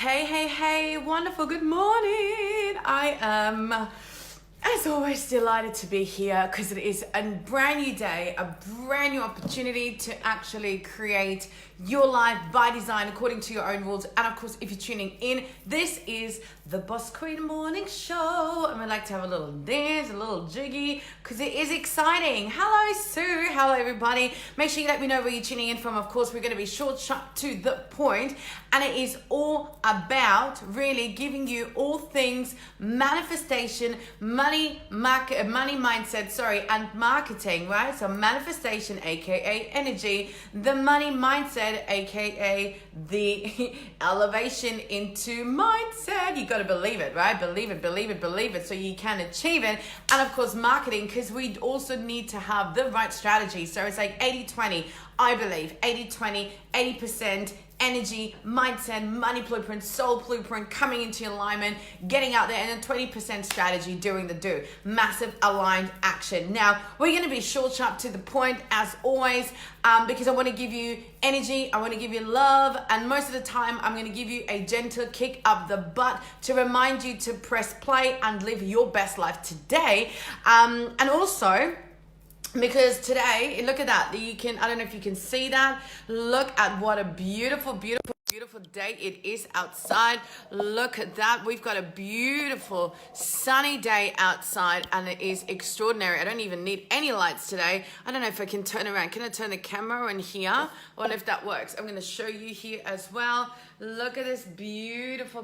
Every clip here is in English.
Hey, hey, hey, wonderful good morning. I am, as always, delighted to be here because it is a brand new day, a brand new opportunity to actually create your life by design according to your own rules. And of course, if you're tuning in, this is the Boss Queen Morning Show. And we like to have a little dance, a little jiggy, because it is exciting. Hello, Sue. Hello, everybody. Make sure you let me know where you're tuning in from. Of course, we're going to be short, sharp, to the point. And it is all about really giving you all things manifestation, money mindset, and marketing, right? So manifestation, aka energy, the money mindset, aka the elevation into mindset. You got to believe it, right? Believe it so you can achieve it. And of course, marketing, because we also need to have the right strategy. So it's like 80-20, I believe, 80-20, 80% energy, mindset, money blueprint, soul blueprint, coming into alignment, getting out there, and then 20% strategy, doing the do. Massive aligned action. Now, we're going to be short, sharp, to the point as always, because I want to give you energy, I want to give you love, and most of the time, I'm going to give you a gentle kick up the butt to remind you to press play and live your best life today. And also, because today, look at that. You can, I don't know if you can see that. Look at what a beautiful day it is outside. Look at that. We've got a beautiful sunny day outside and it is extraordinary. I don't even need any lights today. I don't know if I can turn around. Can I turn the camera in here? I wonder if that works. I'm going to show you here as well. Look at this beautiful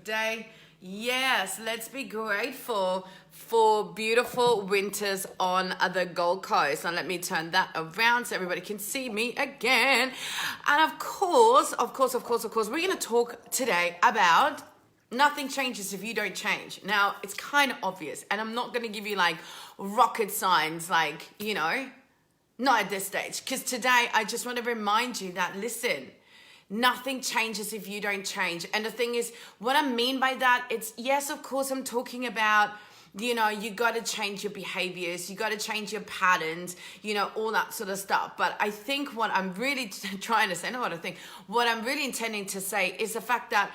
day. Yes, let's be grateful for beautiful winters on the Gold Coast. And let me turn that around so everybody can see me again. And of course, we're going to talk today about nothing changes if you don't change. Now, it's kind of obvious, and I'm not going to give you like rocket science, like, you know, not at this stage. Because today, I just want to remind you that, listen, nothing changes if you don't change. And the thing is, what I mean by that, it's, yes, of course, I'm talking about, you know, you got to change your behaviors, you got to change your patterns, you know, all that sort of stuff. But I think what I'm really trying to say, what I'm really intending to say is the fact that,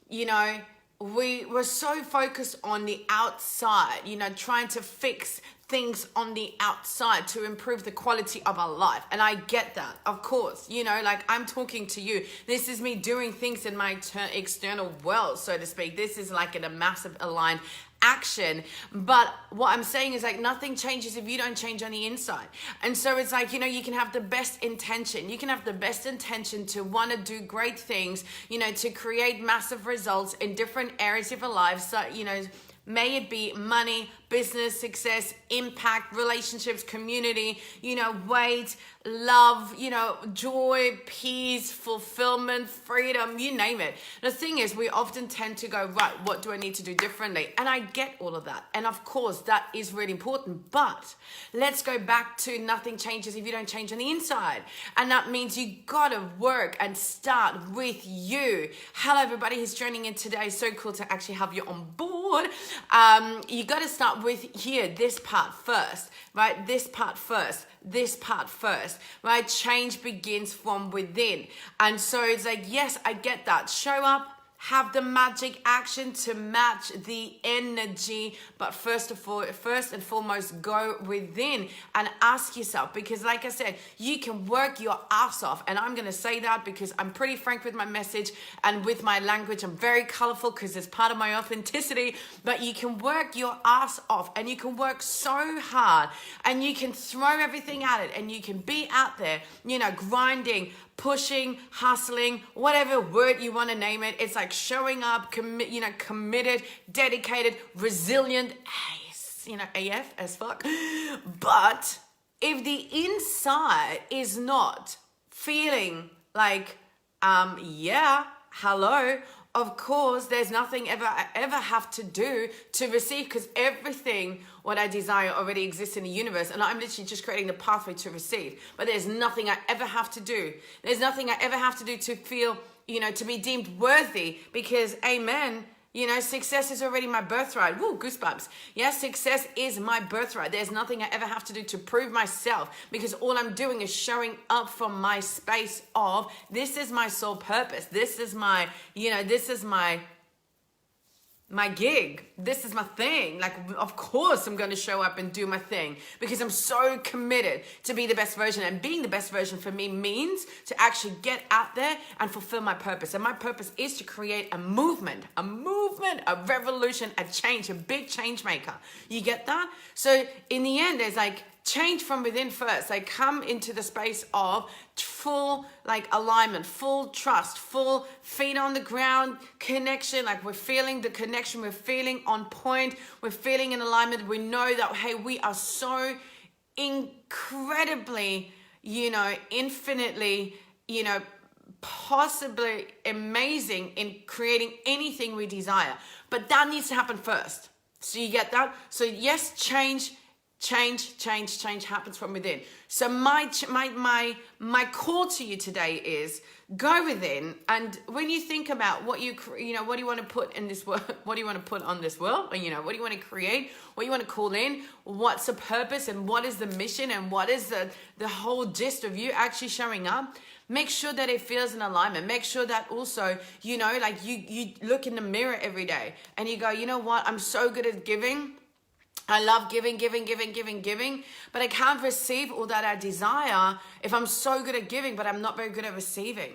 you know, we were so focused on the outside, you know, trying to fix things on the outside to improve the quality of our life. And I get that, of course, you know, like I'm talking to you. This is me doing things in my external world, so to speak. This is like in a massive aligned action. But what I'm saying is like nothing changes if you don't change on the inside. And so it's like, you know, you can have the best intention. You can have the best intention to want to do great things, you know, to create massive results in different areas of your life. So, you know, may it be money, business, success, impact, relationships, community, you know, weight, love, you know, joy, peace, fulfillment, freedom, you name it. The thing is, we often tend to go, right, what do I need to do differently? And I get all of that. And of course, that is really important. But let's go back to nothing changes if you don't change on the inside. And that means you got to work and start with you. Hello, everybody who's joining in today. So cool to actually have you on board. You got to start with here, this part first, right? This part first, right? Change begins from within. And so it's like, yes, I get that. Show up, have the magic action to match the energy. But first and foremost, go within and ask yourself, because like I said, you can work your ass off. And I'm going to say that because I'm pretty frank with my message and with my language. I'm very colorful because it's part of my authenticity, but you can work your ass off and you can work so hard and you can throw everything at it and you can be out there, you know, grinding, pushing, hustling, whatever word you want to name it. It's like showing up, committed, dedicated, resilient, you know, AF as fuck. But if the inside is not feeling like, hello, of course, there's nothing I ever have to do to receive, because everything what I desire already exists in the universe, and I'm literally just creating the pathway to receive. But there's nothing I ever have to do. There's nothing I ever have to do to feel, you know, to be deemed worthy, because amen, You know, success is already my birthright. Woo, goosebumps. Yes, success is my birthright. There's nothing I ever have to do to prove myself, because all I'm doing is showing up from my space of, this is my sole purpose. This is my, you know, this is my gig. This is my thing. Like, of course I'm going to show up and do my thing, because I'm so committed to be the best version. And being the best version for me means to actually get out there and fulfill my purpose. And my purpose is to create a movement, a revolution, a change, a big change maker. You get that? So in the end, there's like change from within first. Like, come into the space of full like alignment, full trust, full feet on the ground connection. Like, we're feeling the connection, we're feeling on point, we're feeling in alignment. We know that, hey, we are so incredibly, you know, infinitely, you know, possibly amazing in creating anything we desire. But that needs to happen first. So you get that? So yes, change happens from within. So my call to you today is go within, and when you think about what you know, what do you want to put in this world, what do you want to put on this world, or, you know, what do you want to create, what do you want to call in, what's the purpose, and what is the mission, and what is the whole gist of you actually showing up. Make sure that it feels in alignment. Make sure that also, you know, like you look in the mirror every day and you go, you know what, I'm so good at giving. I love giving, but I can't receive all that I desire if I'm so good at giving, but I'm not very good at receiving.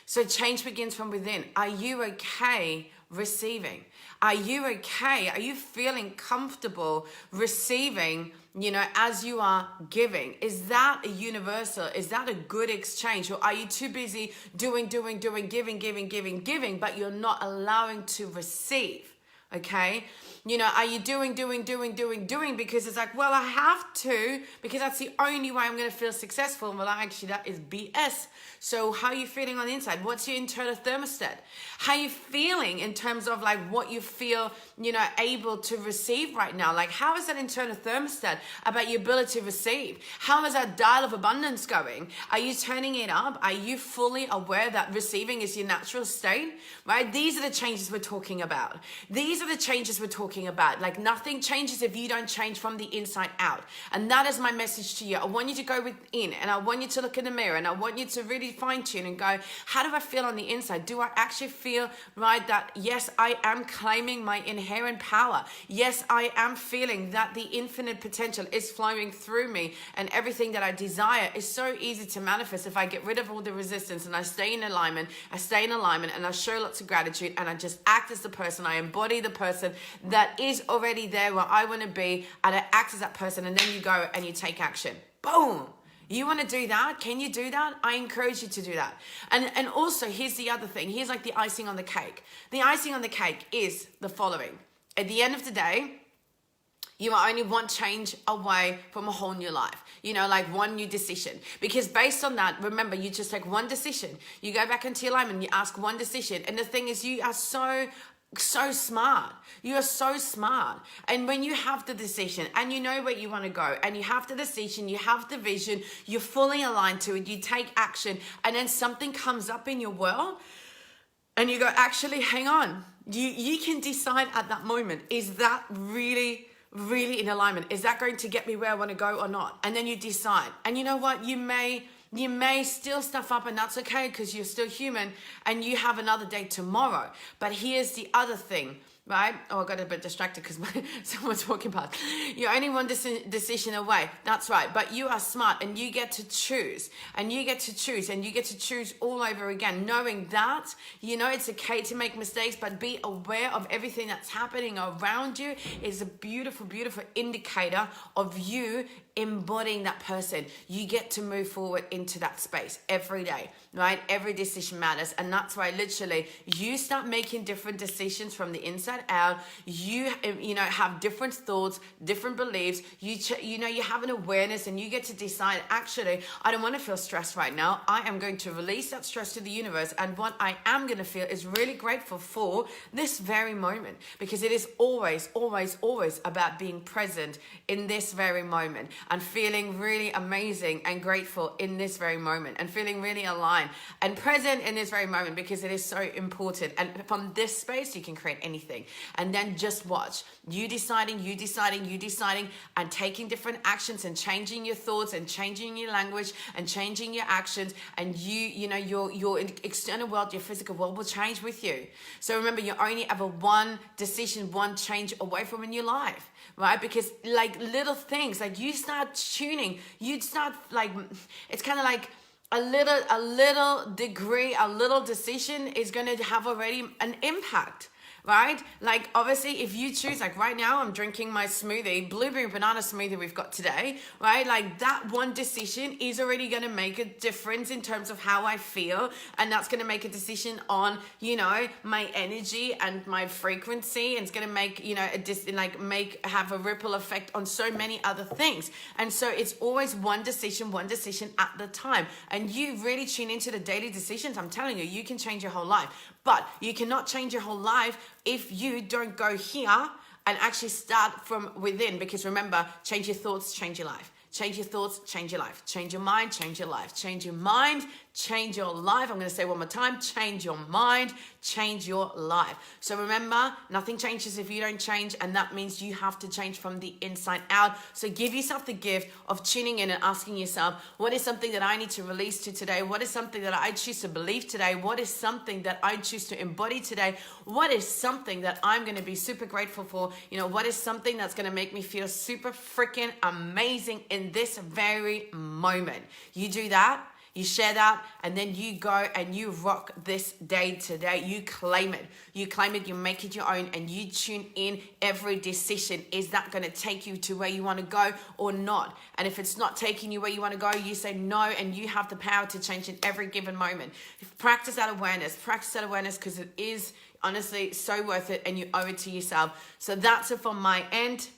So change begins from within. Are you okay receiving? Are you okay? Are you feeling comfortable receiving, you know, as you are giving? Is that a universal? Is that a good exchange? Or are you too busy doing, giving, but you're not allowing to receive? Okay, you know, are you doing because it's like, well, I have to, because that's the only way I'm going to feel successful. Well, actually, that is BS. So how are you feeling on the inside? What's your internal thermostat? How are you feeling in terms of like what you feel, you know, able to receive right now? Like, how is that internal thermostat about your ability to receive? How is that dial of abundance going? Are you turning it up? Are you fully aware that receiving is your natural state, right? These are the changes we're talking about. These are the changes we're talking about. Like, nothing changes if you don't change from the inside out. And that is my message to you. I want you to go within, and I want you to look in the mirror, and I want you to really fine tune and go, how do I feel on the inside? Do I actually feel, right, that yes, I am claiming my inherent power. Yes, I am feeling that the infinite potential is flowing through me, and everything that I desire is so easy to manifest if I get rid of all the resistance and I stay in alignment, and I show lots of gratitude, and I just act as the person, I embody the person that is already there where I want to be, and I act as that person, and then you go and you take action. Boom. You want to do that? Can you do that? I encourage you to do that. And also, here's the other thing. Here's like the icing on the cake. The icing on the cake is the following. At the end of the day, you are only one change away from a whole new life. You know, like one new decision. Because based on that, remember, you just take one decision. You go back into your alignment, you ask one decision. And the thing is, you are so smart. You are so smart. And when you have the decision and you know where you want to go, and you have the decision, you have the vision, you're fully aligned to it, you take action, and then something comes up in your world and you go, actually, hang on. You can decide at that moment, is that really in alignment? Is that going to get me where I want to go or not? And then you decide. And you know what? You may still stuff up, and that's okay, because you're still human and you have another day tomorrow. But here's the other thing, right? Oh, I got a bit distracted because someone's walking past. You're only one decision away. That's right. But you are smart, and you get to choose, and you get to choose, and you get to choose all over again, knowing that, you know, it's okay to make mistakes, but be aware of everything that's happening around you is a beautiful, beautiful indicator of you embodying that person. You get to move forward into that space every day, right? Every decision matters. And that's why literally you start making different decisions from the inside out. You know, have different thoughts, different beliefs. You know, you have an awareness, and you get to decide, actually, I don't want to feel stressed right now. I am going to release that stress to the universe. And what I am going to feel is really grateful for this very moment, because it is always about being present in this very moment. and feeling really amazing and grateful in this very moment, and feeling really aligned and present in this very moment, because it is so important. And from this space, you can create anything. And then just watch you deciding, and taking different actions and changing your thoughts and changing your language and changing your actions. And your external world, your physical world will change with you. So remember, you only ever one decision, one change away from in your life, right? Because like little things, like you start tuning, you'd start like, it's kind of like a little degree, a little decision is going to have already an impact. Right? Like obviously if you choose, like right now I'm drinking my smoothie, blueberry banana smoothie we've got today, right? Like that one decision is already going to make a difference in terms of how I feel. And that's going to make a decision on, my energy and my frequency. And it's going to make, have a ripple effect on so many other things. And so it's always one decision at the time. And you really tune into the daily decisions. I'm telling you, you can change your whole life. But you cannot change your whole life if you don't go here and actually start from within. Because remember, change your thoughts, change your life. Change your thoughts, change your life. Change your mind, change your life. Change your mind, change your life. I'm going to say one more time, change your mind, change your life. So remember, nothing changes if you don't change, and that means you have to change from the inside out. So give yourself the gift of tuning in and asking yourself, what is something that I need to release to today? What is something that I choose to believe today? What is something that I choose to embody today? What is something that I'm going to be super grateful for? What is something that's going to make me feel super freaking amazing in this very moment? You do that. You share that, and then you go and you rock this day today. You claim it. You make it your own, and you tune in every decision. Is that going to take you to where you want to go or not? And if it's not taking you where you want to go, you say no, and you have the power to change in every given moment. Practice that awareness because it is honestly so worth it, and you owe it to yourself. So that's it from my end.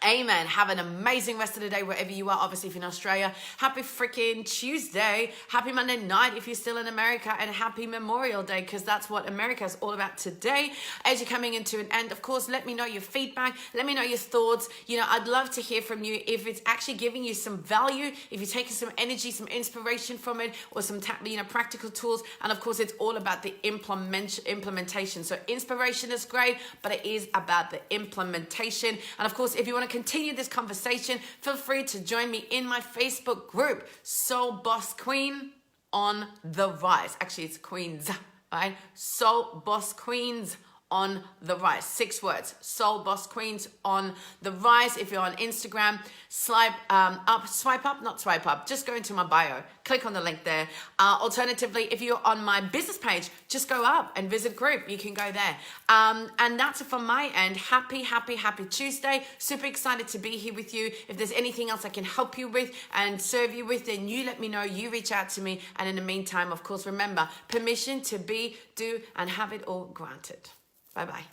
Amen. Have an amazing rest of the day wherever you are. Obviously, if you're in Australia, happy freaking Tuesday. Happy Monday night if you're still in America, and happy Memorial Day, because that's what America is all about today. As you're coming into an end, of course, let me know your feedback. Let me know your thoughts. I'd love to hear from you if it's actually giving you some value, if you're taking some energy, some inspiration from it, or some practical tools. And of course, it's all about the implementation. So inspiration is great, but it is about the implementation. And of course, if you want to continue this conversation, feel free to join me in my Facebook group, Soul Boss Queen on the Rise. Actually, it's Queens, right? Soul Boss Queens on the Rise. 6 words. Soul Boss Queens on the Rise. If you're on Instagram, swipe up. Just go into my bio. Click on the link there. Alternatively, if you're on my business page, just go up and visit group. You can go there. And that's it from my end. Happy Tuesday. Super excited to be here with you. If there's anything else I can help you with and serve you with, then you let me know. You reach out to me. And in the meantime, of course, remember, permission to be, do, and have it all granted. Bye-bye.